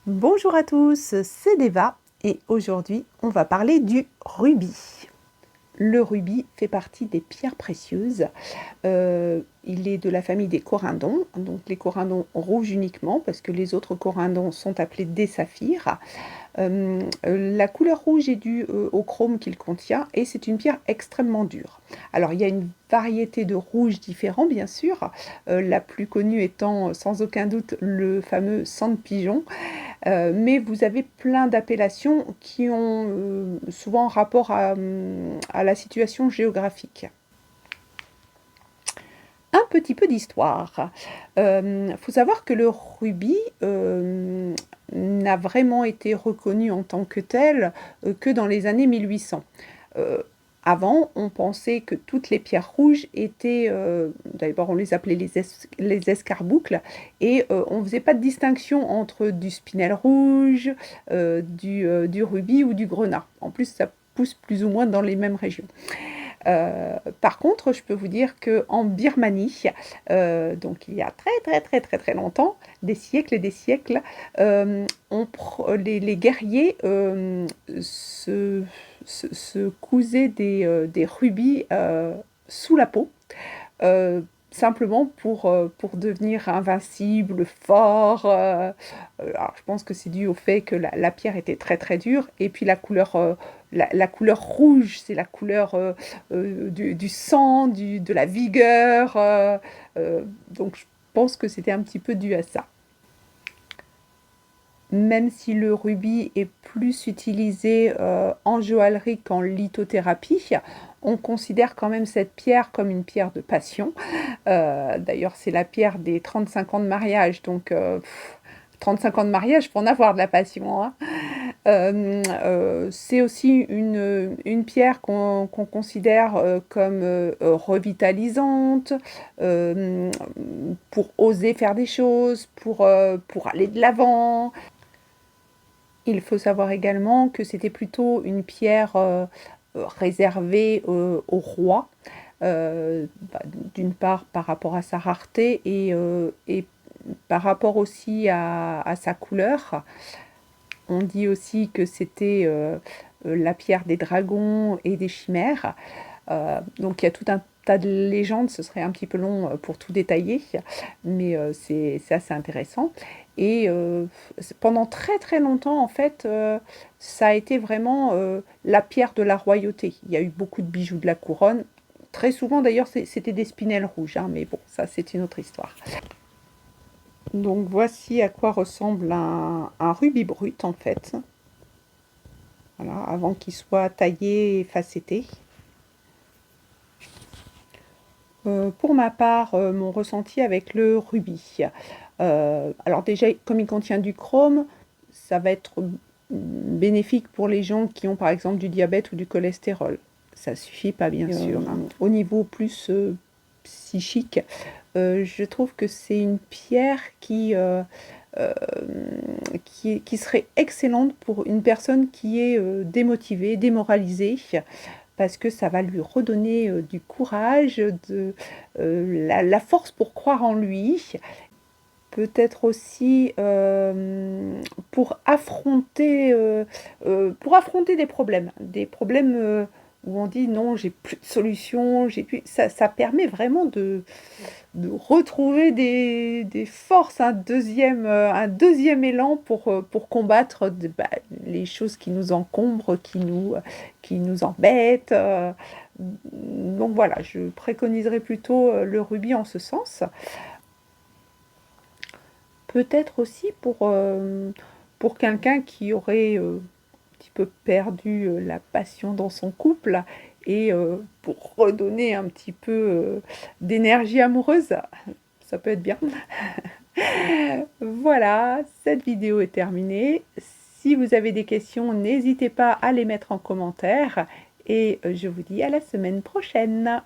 Bonjour à tous, c'est Deva et aujourd'hui on va parler du rubis. Le rubis fait partie des pierres précieuses. Il est de la famille des corindons, donc les corindons rouges uniquement parce que les autres corindons sont appelés des saphirs. La couleur rouge est due au chrome qu'il contient et c'est une pierre extrêmement dure. Alors il y a une variété de rouges différents bien sûr, la plus connue étant sans aucun doute le fameux sang de pigeon, mais vous avez plein d'appellations qui ont souvent rapport à la situation géographique. Un petit peu d'histoire. Faut savoir que le rubis n'a vraiment été reconnu en tant que tel que dans les années 1800. Euh, Avant, on pensait que toutes les pierres rouges étaient, d'abord on les appelait les escarboucles, et on ne faisait pas de distinction entre du spinel rouge, du rubis ou du grenat. En plus, ça pousse plus ou moins dans les mêmes régions. Par contre, je peux vous dire qu'en Birmanie, donc il y a très longtemps, des siècles et des siècles, les guerriers se cousaient des rubis sous la peau, simplement pour devenir invincible, fort. Alors, je pense que c'est dû au fait que la pierre était très dure, et puis la couleur rouge, c'est la couleur du sang, de la vigueur. Donc, je pense que c'était un petit peu dû à ça. Même si le rubis est plus utilisé en joaillerie qu'en lithothérapie, on considère quand même cette pierre comme une pierre de passion. D'ailleurs, c'est la pierre des 35 ans de mariage, donc 35 ans de mariage pour en avoir de la passion, hein. C'est aussi une pierre qu'on considère comme revitalisante, euh, pour oser faire des choses, pour aller de l'avant. Il faut savoir également que c'était plutôt une pierre réservée au roi, bah, d'une part par rapport à sa rareté et par rapport aussi à sa couleur. On dit aussi que c'était la pierre des dragons et des chimères. Donc il y a tout un tas de légendes, ce serait un petit peu long pour tout détailler, mais c'est assez intéressant. Et pendant très longtemps, en fait, ça a été vraiment la pierre de la royauté. Il y a eu beaucoup de bijoux de la couronne. Très souvent, d'ailleurs, c'était des spinels rouges, hein, mais bon, ça, c'est une autre histoire. Donc voici à quoi ressemble un rubis brut, en fait. Voilà, avant qu'il soit taillé et facetté. Pour ma part, mon ressenti avec le rubis. Alors déjà, comme il contient du chrome, ça va être bénéfique pour les gens qui ont par exemple du diabète ou du cholestérol. Ça suffit pas, bien sûr, hein. Au niveau plus psychique, je trouve que c'est une pierre euh, qui serait excellente pour une personne qui est démotivée, démoralisée, parce que ça va lui redonner du courage, la force pour croire en lui, peut-être aussi pour affronter des problèmes où on dit non, j'ai plus de solution, ça permet vraiment de retrouver des forces, un deuxième élan pour combattre les choses qui nous encombrent, qui nous embêtent. Donc voilà, je préconiserais plutôt le rubis en ce sens. Peut-être aussi pour quelqu'un qui aurait un petit peu perdu la passion dans son couple et pour redonner un petit peu d'énergie amoureuse, ça peut être bien. Voilà, cette vidéo est terminée. Si vous avez des questions, n'hésitez pas à les mettre en commentaire et je vous dis à la semaine prochaine.